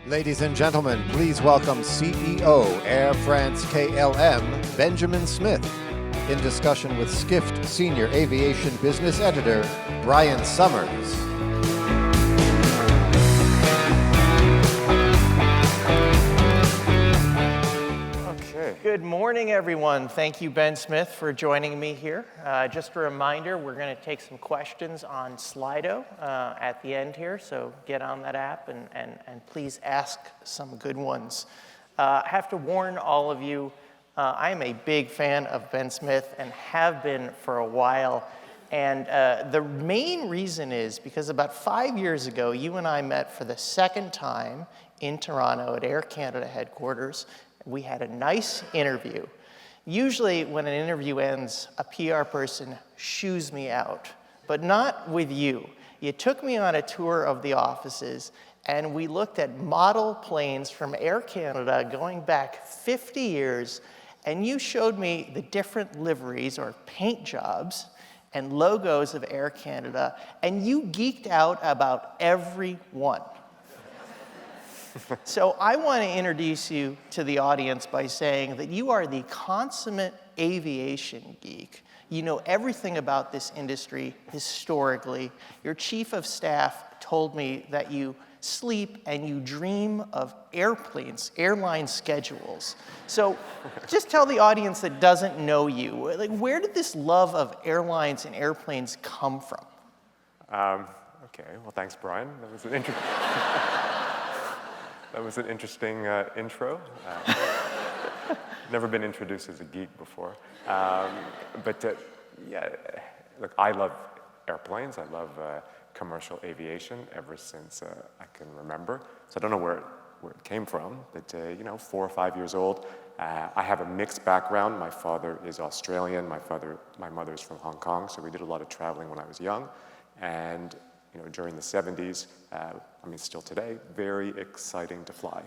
Ladies and gentlemen, please welcome CEO, Air France-KLM, Benjamin Smith, in discussion with Skift Senior Aviation Business Editor, Brian Summers. Good morning, everyone. Thank you, Ben Smith, for joining me here. Just a reminder, we're going to take some questions on Slido at the end here, so get on that app and please ask some good ones. I have to warn all of you, I am a big fan of Ben Smith and have been for a while. And the main reason is because about 5 years ago, you and I met for the second time in Toronto at Air Canada headquarters. We had a nice interview. Usually when an interview ends, a PR person shoos me out, but not with you. You took me on a tour of the offices and we looked at model planes from Air Canada going back 50 years, and you showed me the different liveries or paint jobs and logos of Air Canada, and you geeked out about every one. So I want to introduce you to the audience by saying that you are the consummate aviation geek. You know everything about this industry historically. Your chief of staff told me that you sleep and you dream of airplanes, airline schedules. So just tell the audience that doesn't know you, like, where did this love of airlines and airplanes come from? Okay, well, thanks, Brian. That was an That was an interesting intro. Never been introduced as a geek before. Yeah, look, I love airplanes. I love commercial aviation ever since I can remember. So I don't know where it came from, but 4 or 5 years old. I have a mixed background. My father is Australian. My mother's from Hong Kong, so we did a lot of traveling when I was young. And during the 70s, still today, very exciting to fly.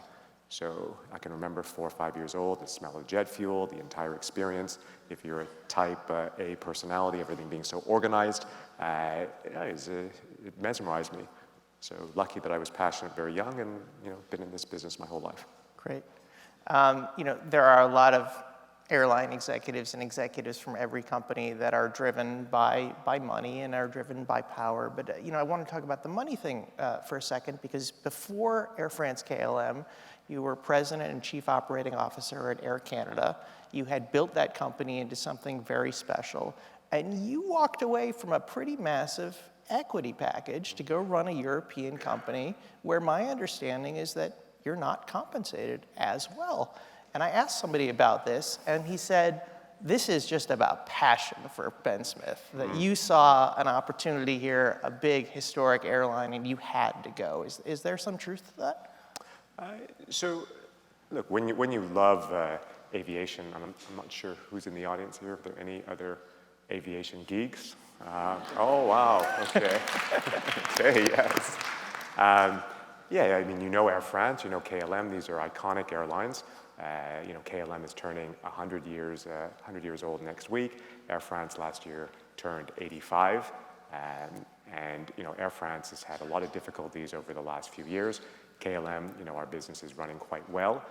So I can remember 4 or 5 years old, the smell of jet fuel, the entire experience. If you're a type A personality, everything being so organized, it mesmerized me. So lucky that I was passionate very young and been in this business my whole life. Great. There are a lot of airline executives and executives from every company that are driven by money and are driven by power. But I want to talk about the money thing for a second, because before Air France-KLM, you were president and chief operating officer at Air Canada. You had built that company into something very special, and you walked away from a pretty massive equity package to go run a European company where my understanding is that you're not compensated as well. And I asked somebody about this, and he said, this is just about passion for Ben Smith, that you saw an opportunity here, a big historic airline, and you had to go. Is there some truth to that? So, look, when you love aviation, I'm not sure who's in the audience here, if there are any other aviation geeks. Oh, wow, okay. Okay, yes. Air France, KLM, these are iconic airlines. KLM is turning 100 years old next week. Air France last year turned 85. Air France has had a lot of difficulties over the last few years. KLM, our business is running quite well.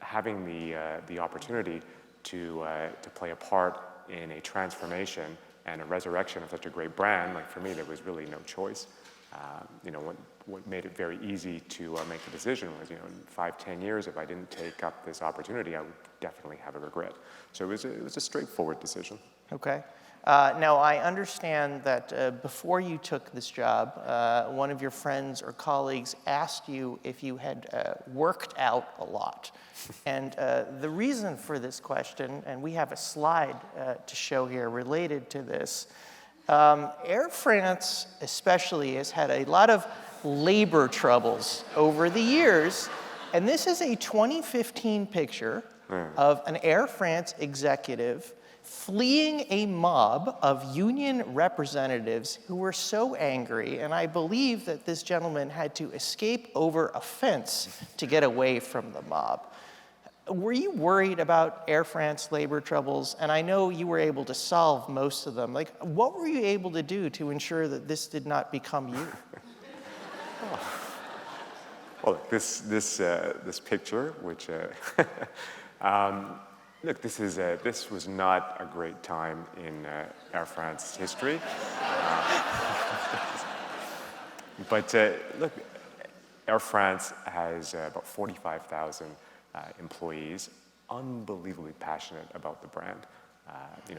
Having the opportunity to play a part in a transformation and a resurrection of such a great brand, like for me, there was really no choice. What made it very easy to make the decision was, in 5-10 years, if I didn't take up this opportunity, I would definitely have a regret. So it was a straightforward decision. Okay. Now, I understand that before you took this job, one of your friends or colleagues asked you if you had worked out a lot. And the reason for this question, and we have a slide to show here related to this, Air France especially has had a lot of labor troubles over the years, and this is a 2015 picture of an Air France executive fleeing a mob of union representatives who were so angry, and I believe that this gentleman had to escape over a fence to get away from the mob. Were you worried about Air France labor troubles? And I know you were able to solve most of them. Like, what were you able to do to ensure that this did not become you? Well, this picture, which look, this was not a great time in Air France history. But look, Air France has about 45,000 employees, unbelievably passionate about the brand.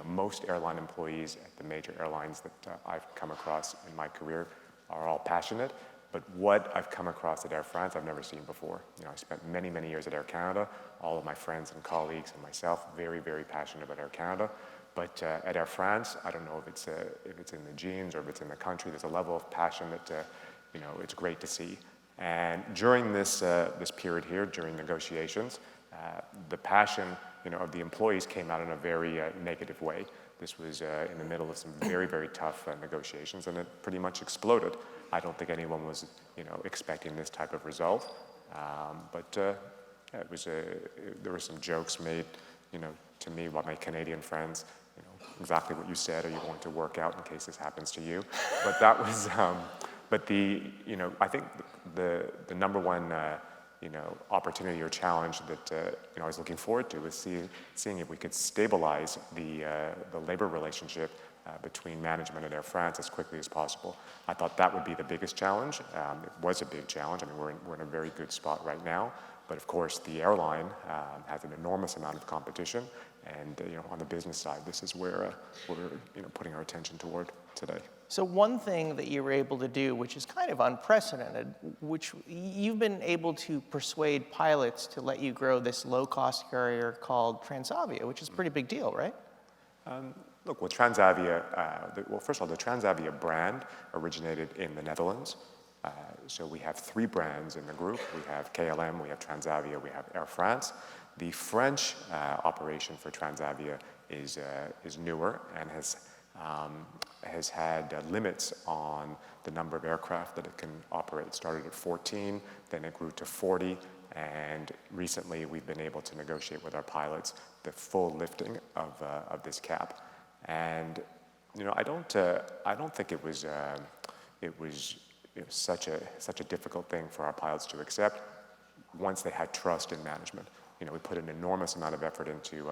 Most airline employees at the major airlines that I've come across in my career are all passionate, but what I've come across at Air France, I've never seen before. I spent many, many years at Air Canada. All of my friends and colleagues and myself, very, very passionate about Air Canada. But at Air France, I don't know if it's in the genes or if it's in the country. There's a level of passion that it's great to see. And during this period here, during negotiations, the passion of the employees came out in a very negative way. This was in the middle of some very, very tough negotiations, and it pretty much exploded. I don't think anyone was expecting this type of result, but it was there were some jokes made to me by my Canadian friends. Exactly what you said. Are you going to work out in case this happens to you? But that was. But I think the number one opportunity or challenge that I was looking forward to was seeing if we could stabilize the labor relationship between management and Air France as quickly as possible. I thought that would be the biggest challenge. It was a big challenge. I mean, we're in a very good spot right now. But of course, the airline has an enormous amount of competition, and on the business side, this is where we're putting our attention toward today. So one thing that you were able to do, which is kind of unprecedented, which you've been able to persuade pilots to let you grow this low-cost carrier called Transavia, which is a pretty big deal, right? Look, with Transavia, first of all, the Transavia brand originated in the Netherlands. So we have 3 brands in the group. We have KLM, we have Transavia, we have Air France. The French operation for Transavia is newer and has had limits on the number of aircraft that it can operate. It started at 14, then it grew to 40, and recently we've been able to negotiate with our pilots the full lifting of this cap. And I don't think it was such a difficult thing for our pilots to accept once they had trust in management. We put an enormous amount of effort into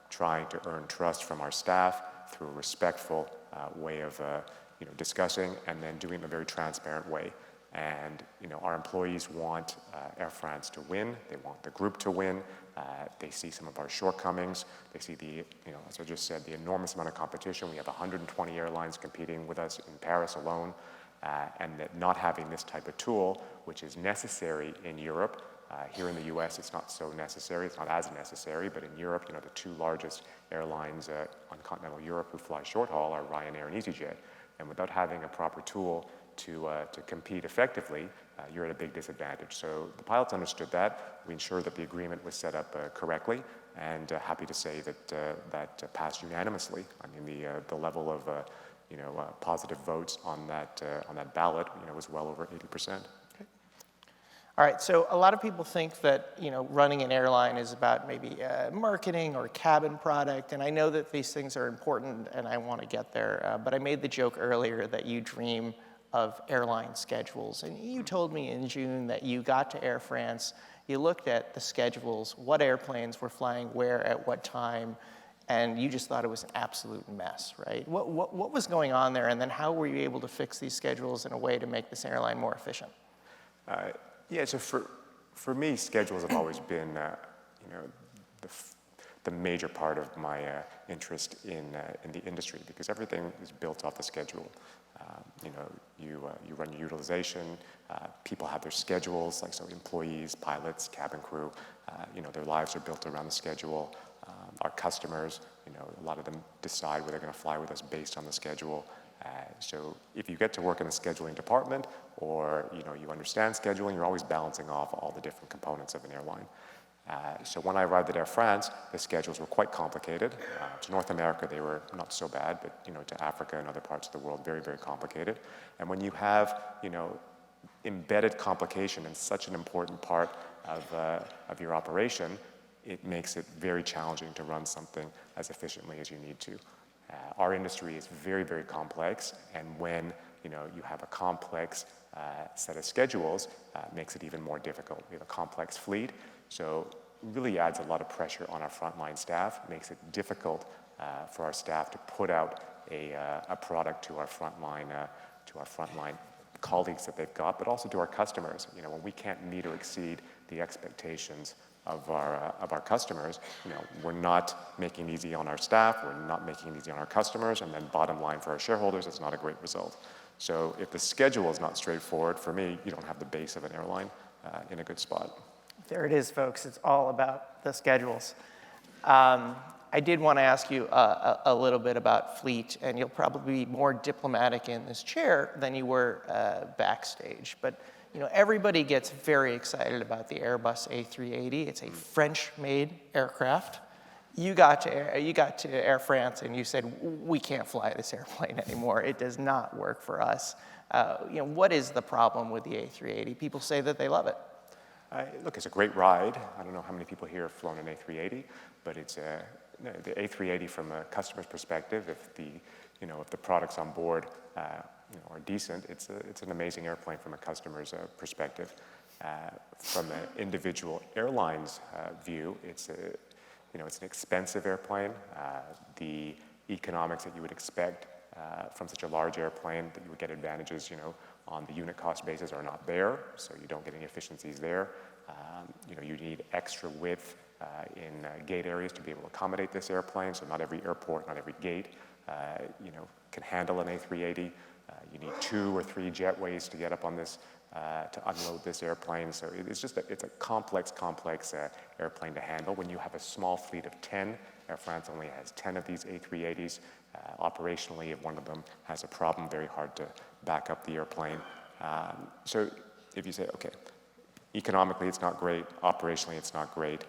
trying to earn trust from our staff through a respectful way of discussing and then doing it in a very transparent way. And our employees want Air France to win. They want the group to win. They see some of our shortcomings. They see as I just said, the enormous amount of competition. We have 120 airlines competing with us in Paris alone. And that not having this type of tool, which is necessary in Europe, here in the US it's not so necessary, it's not as necessary, but in Europe, the 2 largest airlines on continental Europe who fly short haul are Ryanair and EasyJet. And without having a proper tool to compete effectively, you're at a big disadvantage. So the pilots understood that. We ensured that the agreement was set up correctly, and happy to say that that passed unanimously. I mean, the level of positive votes on that ballot, was well over 80%. Okay. All right. So a lot of people think that running an airline is about maybe marketing or cabin product, and I know that these things are important, and I want to get there. But I made the joke earlier that you dream of airline schedules, and you told me in June that you got to Air France, you looked at the schedules, what airplanes were flying where at what time, and you just thought it was an absolute mess, right? What was going on there, and then how were you able to fix these schedules in a way to make this airline more efficient? So for me, schedules have always been, the major part of my interest in the industry, because everything is built off the schedule. You run your utilization. People have their schedules, so employees, pilots, cabin crew. Their lives are built around the schedule. Our customers, a lot of them decide where they're going to fly with us based on the schedule. So if you get to work in the scheduling department, or you understand scheduling, you're always balancing off all the different components of an airline. So when I arrived at Air France, the schedules were quite complicated. To North America, they were not so bad, but to Africa and other parts of the world, very, very complicated. And when you have embedded complication in such an important part of your operation, it makes it very challenging to run something as efficiently as you need to. Our industry is very, very complex, and when you have a complex set of schedules, makes it even more difficult. We have a complex fleet, so really adds a lot of pressure on our frontline staff, makes it difficult for our staff to put out a product to our frontline colleagues that they've got, but also to our customers. When we can't meet or exceed the expectations of our customers, we're not making it easy on our staff, we're not making it easy on our customers, and then bottom line for our shareholders, it's not a great result. So if the schedule is not straightforward, for me, you don't have the base of an airline in a good spot. There it is, folks. It's all about the schedules. I did want to ask you a little bit about fleet, and you'll probably be more diplomatic in this chair than you were backstage. But everybody gets very excited about the Airbus A380. It's a French-made aircraft. You got to Air France, and you said, we can't fly this airplane anymore. It does not work for us. What is the problem with the A380? People say that they love it. Look, it's a great ride. I don't know how many people here have flown an A380, but it's the A380 from a customer's perspective. If the products on board are decent, it's an amazing airplane from a customer's perspective. From an individual airline's view, it's an expensive airplane. The economics that you would expect from such a large airplane that you would get advantages, on the unit cost basis are not there, so you don't get any efficiencies there. You need extra width in gate areas to be able to accommodate this airplane, so not every airport, not every gate, can handle an A380. You need 2 or 3 jetways to get up on this, to unload this airplane. So it's a complex airplane to handle. When you have a small fleet of 10, Air France only has 10 of these A380s. Operationally, if one of them has a problem, very hard to back up the airplane. So if you say, okay, economically it's not great, operationally it's not great,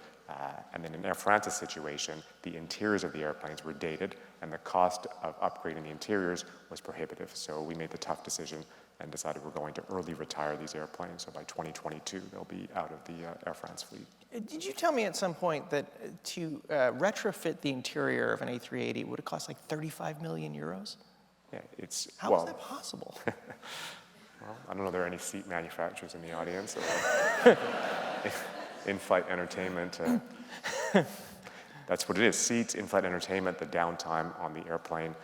and then in Air France's situation, the interiors of the airplanes were dated, and the cost of upgrading the interiors was prohibitive. So we made the tough decision and decided we're going to early retire these airplanes. So by 2022, they'll be out of the Air France fleet. Did you tell me at some point that to retrofit the interior of an A380 would have cost like 35 million euros? Yeah, How is that possible? Well, I don't know if there are any seat manufacturers in the audience. In-flight entertainment, that's what it is. Seats, in-flight entertainment, the downtime on the airplane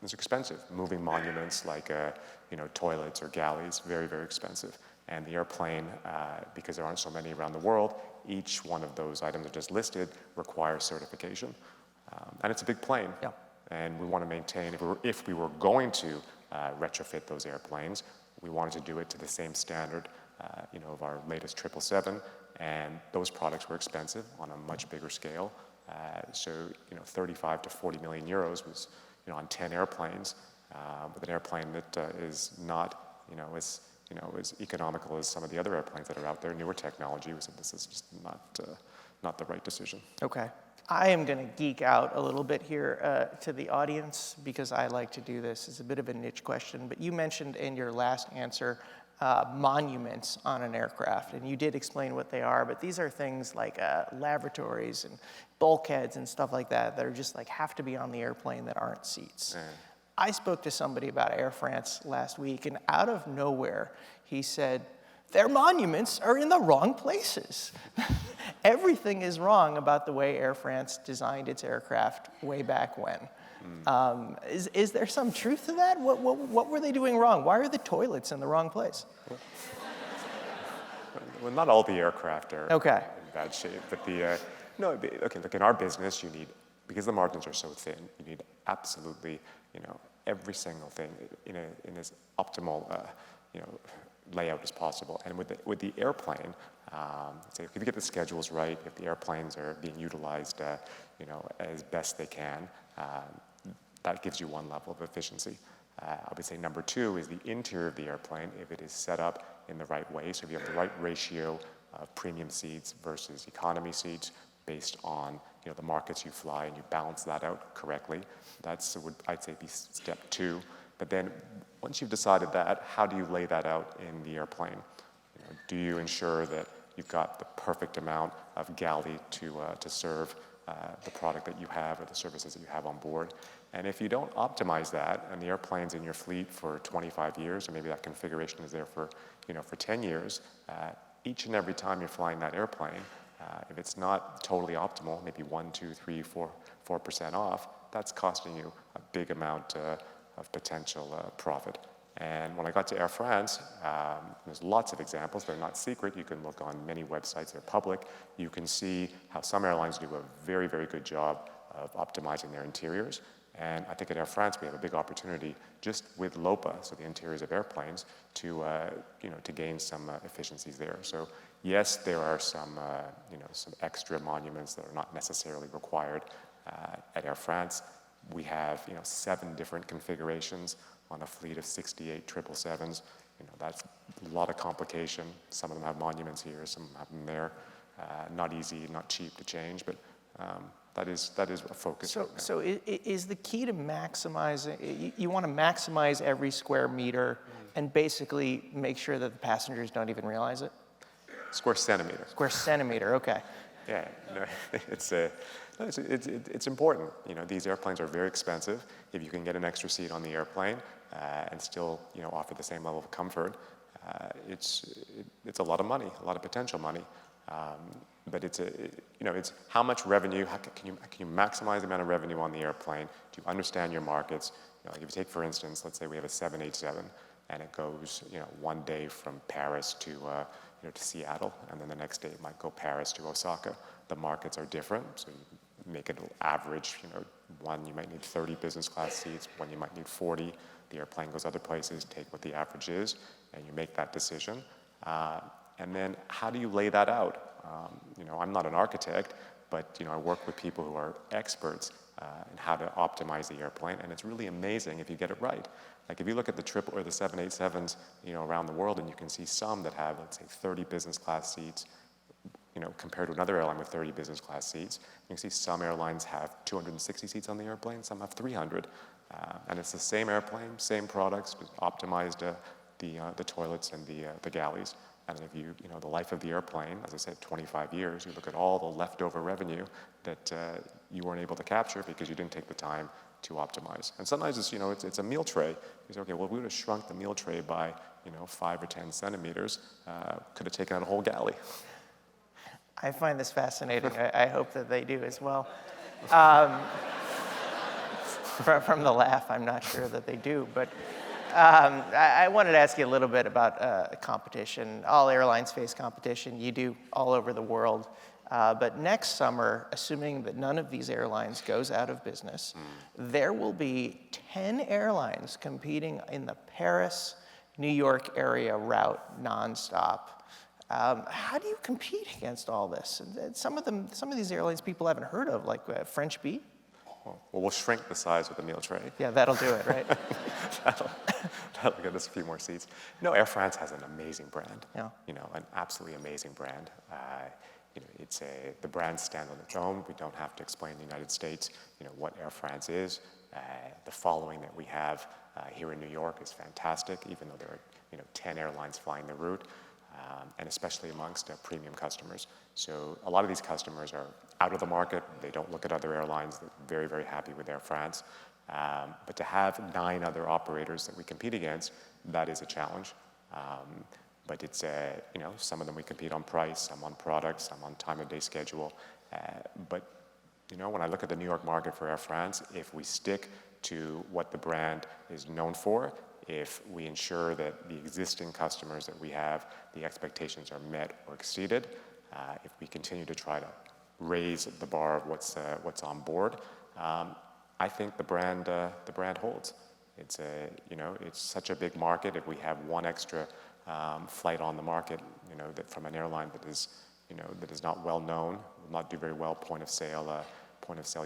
is expensive. Moving monuments like toilets or galleys, very, very expensive. And the airplane, because there aren't so many around the world, each one of those items I just listed requires certification. And it's a big plane. Yeah. And we want to maintain, if we were going to retrofit those airplanes, we wanted to do it to the same standard of our latest 777, and those products were expensive on a much bigger scale. So 35 to 40 million euros was on 10 airplanes, with an airplane that is not as economical as some of the other airplanes that are out there. Newer technology. We said this is just not the right decision. Okay. I am going to geek out a little bit here to the audience because I like to do this. It's a bit of a niche question, but you mentioned in your last answer monuments on an aircraft, and you did explain what they are, but these are things like lavatories and bulkheads and stuff like that that are just like have to be on the airplane that aren't seats. I spoke to somebody about Air France last week, and out of nowhere, he said, their monuments are in the wrong places. Everything is wrong about the way Air France designed its aircraft way back when. Is there some truth to that? What were they doing wrong? Why are the toilets in the wrong place? Well, not all the aircraft are in bad shape, but look, in our business, you need, because the margins are so thin, you need absolutely, every single thing in as optimal, layout as possible. And with the airplane, say if you get the schedules right, if the airplanes are being utilized, as best they can, that gives you one level of efficiency. I would say number 2 is the interior of the airplane, if it is set up in the right way. So if you have the right ratio of premium seats versus economy seats based on the markets you fly, and you balance that out correctly, that's I'd say be step 2. But then once you've decided that, how do you lay that out in the airplane? Do you ensure that you've got the perfect amount of galley to serve the product that you have or the services that you have on board. And if you don't optimize that, and the airplane's in your fleet for 25 years, or maybe that configuration is there for, for 10 years, each and every time you're flying that airplane, if it's not totally optimal, maybe 1, 2, 3, 4% off, that's costing you a big amount of potential profit. And when I got to Air France, there's lots of examples. They're not secret. You can look on many websites. They're public. You can see how some airlines do a very, very good job of optimizing their interiors. And I think at Air France, we have a big opportunity just with LOPA, so the interiors of airplanes, to gain some efficiencies there. So yes, there are some extra monuments that are not necessarily required at Air France. We have 7 different configurations on a fleet of 68 777s. That's a lot of complication. Some of them have monuments here, some have them there. Not easy, not cheap to change, but that is a focus. So is the key to maximizing, you want to maximize every square meter and basically make sure that the passengers don't even realize it? Square centimeter. Square centimeter, okay. Yeah, no, it's important. These airplanes are very expensive. If you can get an extra seat on the airplane and still, offer the same level of comfort, it's a lot of money, a lot of potential money. But it's how much revenue. Can you maximize the amount of revenue on the airplane? Do you understand your markets? If you take, for instance, let's say we have a 787, and it goes, one day from Paris to Seattle, and then the next day it might go Paris to Osaka. The markets are different, so you make it average. One you might need 30 business class seats, one you might need 40. The airplane goes other places. Take what the average is, and you make that decision. And then how do you lay that out? I'm not an architect, but I work with people who are experts in how to optimize the airplane, and it's really amazing if you get it right. Like if you look at the 787s, around the world, and you can see some that have, let's say, 30 business class seats, compared to another airline with 30 business class seats. You can see some airlines have 260 seats on the airplane, some have 300, and it's the same airplane, same products, just optimized the toilets and the galleys. And if the life of the airplane, as I said, 25 years, you look at all the leftover revenue that you weren't able to capture because you didn't take the time to optimize. And sometimes it's a meal tray. You say, okay, well, if we would have shrunk the meal tray by 5 or 10 centimeters, could have taken out a whole galley. I find this fascinating. I hope that they do as well. From the laugh, I'm not sure that they do, but I wanted to ask you a little bit about competition. All airlines face competition. You do all over the world. But next summer, assuming that none of these airlines goes out of business, there will be 10 airlines competing in the Paris, New York area route nonstop. How do you compete against all this? And some of these airlines people haven't heard of, like French Bee. Well, we'll shrink the size of the meal tray. Yeah, that'll do it, right? that'll get us a few more seats. No, Air France has an amazing brand. Yeah. An absolutely amazing brand. The brand stands on its own. We don't have to explain in the United States, what Air France is. The following that we have here in New York is fantastic, even though there are 10 airlines flying the route. And especially amongst premium customers. So a lot of these customers are out of the market. They don't look at other airlines. They're very, very happy with Air France. But to have 9 other operators that we compete against, that is a challenge. But it's, some of them we compete on price, some on product, some on time of day schedule. But when I look at the New York market for Air France, if we stick to what the brand is known for, if we ensure that the existing customers that we have, the expectations are met or exceeded, if we continue to try to raise the bar of what's on board, I think the brand holds. It's such a big market. If we have one extra flight on the market, that from an airline that is not well known, will not do very well point of sale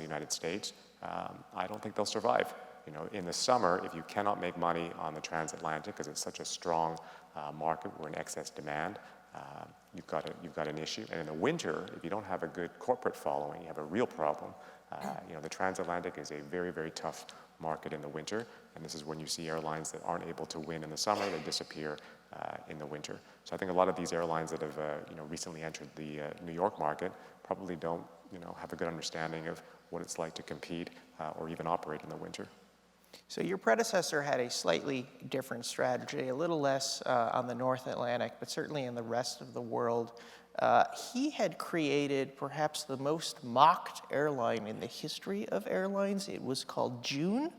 United States, I don't think they'll survive. In the summer, if you cannot make money on the transatlantic because it's such a strong market, we're in excess demand, you've got an issue. And in the winter, if you don't have a good corporate following, you have a real problem. The transatlantic is a very, very tough market in the winter, and this is when you see airlines that aren't able to win in the summer, they disappear in the winter. So I think a lot of these airlines that have recently entered the New York market probably don't have a good understanding of what it's like to compete or even operate in the winter. So your predecessor had a slightly different strategy, a little less on the North Atlantic, but certainly in the rest of the world. He had created perhaps the most mocked airline in the history of airlines. It was called June,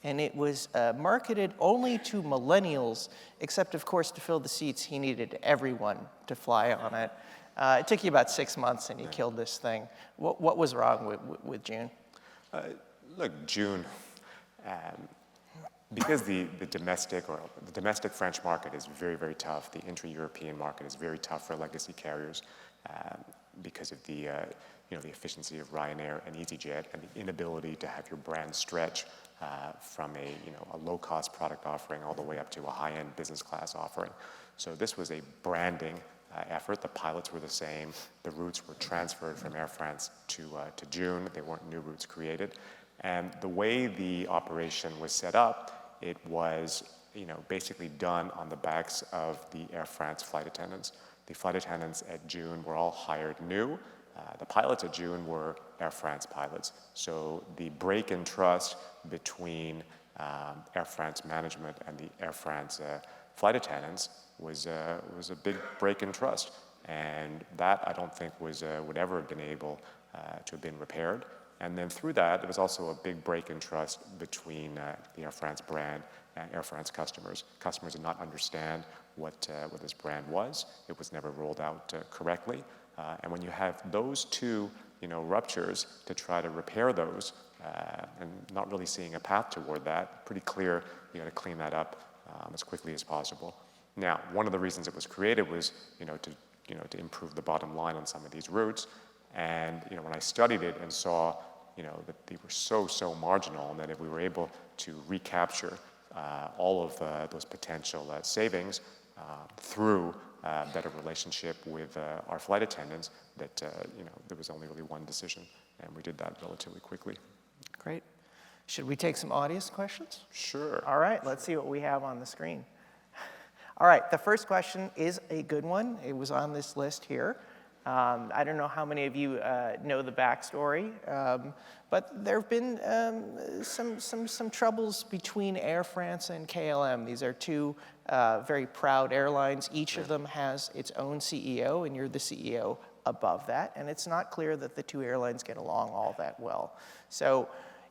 and it was marketed only to millennials, except, of course, to fill the seats, he needed everyone to fly on it. It took you about 6 months, and you killed this thing. What was wrong with June? Look, June, because the domestic French market is very, very tough. The intra-European market is very tough for legacy carriers because of the efficiency of Ryanair and EasyJet and the inability to have your brand stretch from a low-cost product offering all the way up to a high-end business class offering. So this was a branding effort. The pilots were the same. The routes were transferred from Air France to June. There weren't new routes created. And the way the operation was set up, it was basically done on the backs of the Air France flight attendants. The flight attendants at June were all hired new. The pilots at June were Air France pilots. So the break in trust between Air France management and the Air France flight attendants was a big break in trust. And that, I don't think, would ever have been able to have been repaired. And then through that, there was also a big break in trust between the Air France brand and Air France customers. Customers did not understand what this brand was. It was never rolled out correctly. And when you have those two, ruptures, to try to repair those, and not really seeing a path toward that, pretty clear you got to clean that up as quickly as possible. Now, one of the reasons it was created was, to improve the bottom line on some of these routes. And when I studied it and saw that they were so marginal, and that if we were able to recapture all of those potential savings through a better relationship with our flight attendants, that there was only really one decision, and we did that relatively quickly. Great. Should we take some audience questions? Sure. All right, let's see what we have on the screen. All right, the first question is a good one. It was on this list here. I don't know how many of you know the backstory, but there have been some troubles between Air France and KLM. These are two very proud airlines. Each of them has its own CEO, and you're the CEO above that. And it's not clear that the two airlines get along all that well. So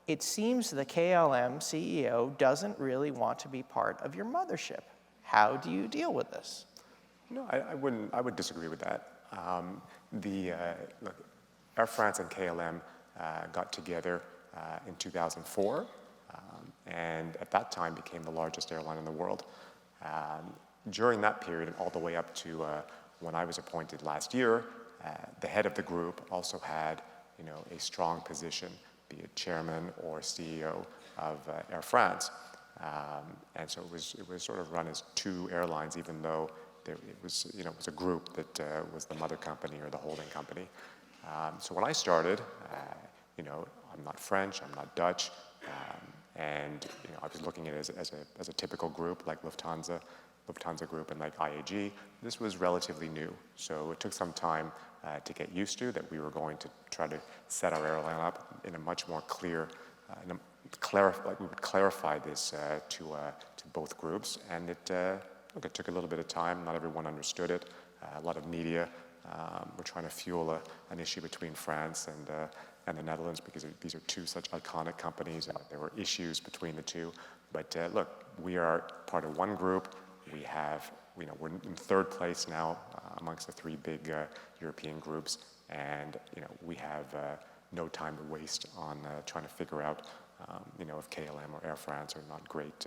it seems the KLM CEO doesn't really want to be part of your mothership. How do you deal with this? No, I wouldn't. I would disagree with that. Look, Air France and KLM got together in 2004, and at that time became the largest airline in the world. During that period, and all the way up to when I was appointed last year, the head of the group also had, a strong position, be it chairman or CEO of Air France, and so it was sort of run as two airlines, even though it was a group that was the mother company or the holding company. So when I started, I'm not French, I'm not Dutch, and I was looking at it as a typical group like Lufthansa Group and like IAG. This was relatively new, so it took some time to get used to that we were going to try to set our airline up in a much more clear, we would clarify this to both groups, and it took a little bit of time. Not everyone understood it. A lot of media were trying to fuel an issue between France and the Netherlands because these are two such iconic companies, and there were issues between the two. But look, we are part of one group. We're in third place now amongst the three big European groups, and we have no time to waste on trying to figure out if KLM or Air France are not great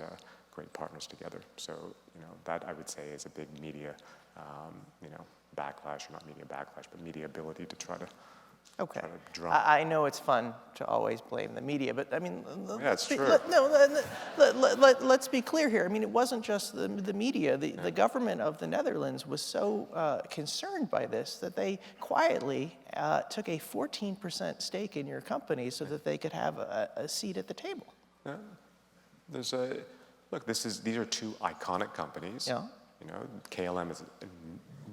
partners together. So that I would say is a big media backlash, or not media backlash, but media ability to try to drum. I know it's fun to always blame the media, but I mean, it's true. Let's be clear here. I mean, it wasn't just the media. The government of the Netherlands was so concerned by this that they quietly took a 14% stake in your company so that they could have a seat at the table. Yeah. These are two iconic companies. Yeah. KLM is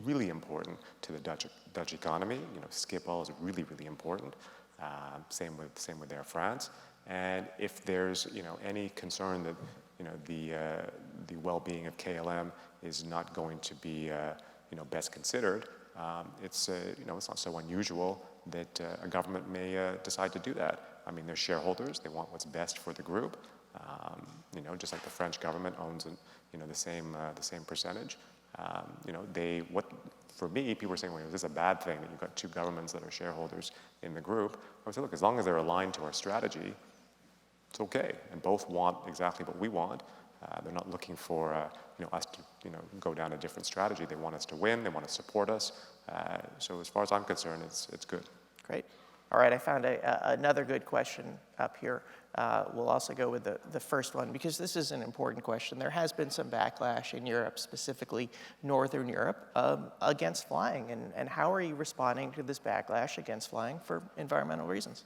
really important to the Dutch economy. Schiphol is really, really important. Same with Air France. And if there's any concern that the well-being of KLM is not going to be best considered, it's not so unusual that a government may decide to do that. I mean, they're shareholders; they want what's best for the group. Just like the French government owns the same percentage. For me, people were saying, well, is this a bad thing that you've got two governments that are shareholders in the group? I would say, look, as long as they're aligned to our strategy, it's okay. And both want exactly what we want. They're not looking for us to go down a different strategy. They want us to win. They want to support us. So as far as I'm concerned, it's good. Great. All right, I found another good question up here. We'll also go with the first one, because this is an important question. There has been some backlash in Europe, specifically Northern Europe, against flying. And how are you responding to this backlash against flying for environmental reasons?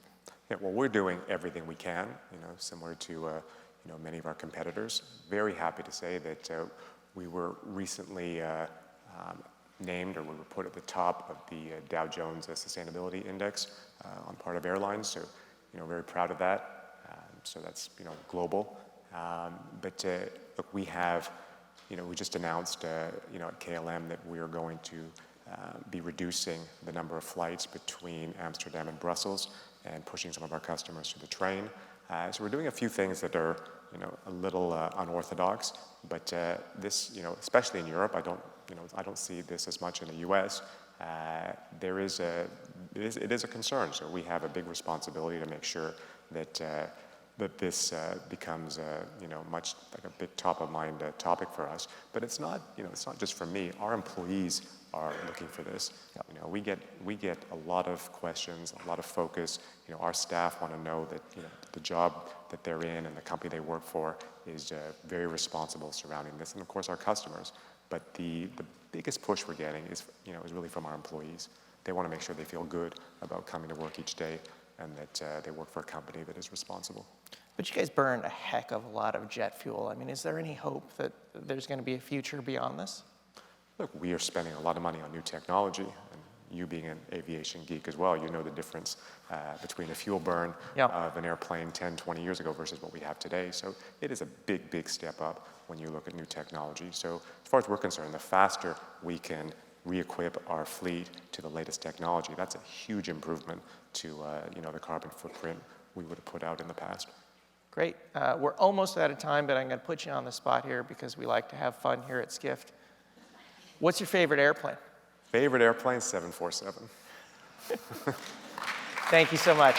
Yeah, well, we're doing everything we can, similar to many of our competitors. Very happy to say that we were recently named, or we were put at the top of the Dow Jones Sustainability Index on part of airlines. So, very proud of that. So that's global. But look, we have, we just announced, at KLM that we are going to be reducing the number of flights between Amsterdam and Brussels and pushing some of our customers to the train. So we're doing a few things that are, a little unorthodox. But this, especially in Europe, I don't see this as much in the U.S. It is a concern. So we have a big responsibility to make sure that that this becomes much like a big top of mind topic for us. But it's not just for me. Our employees are looking for this. Yep. We get a lot of questions, a lot of focus. Our staff want to know that the job that they're in and the company they work for is very responsible surrounding this, and of course our customers. But the biggest push we're getting is really from our employees. They want to make sure they feel good about coming to work each day, and that they work for a company that is responsible. But you guys burn a heck of a lot of jet fuel. I mean, is there any hope that there's going to be a future beyond this? Look, we are spending a lot of money on new technology, and you being an aviation geek as well, you know the difference between the fuel burn of an airplane 10, 20 years ago versus what we have today. So it is a big, big step up when you look at new technology. So as far as we're concerned, the faster we can re-equip our fleet to the latest technology, that's a huge improvement to the carbon footprint we would have put out in the past. Great. We're almost out of time, but I'm going to put you on the spot here because we like to have fun here at Skift. What's your favorite airplane? Favorite airplane, 747. Thank you so much.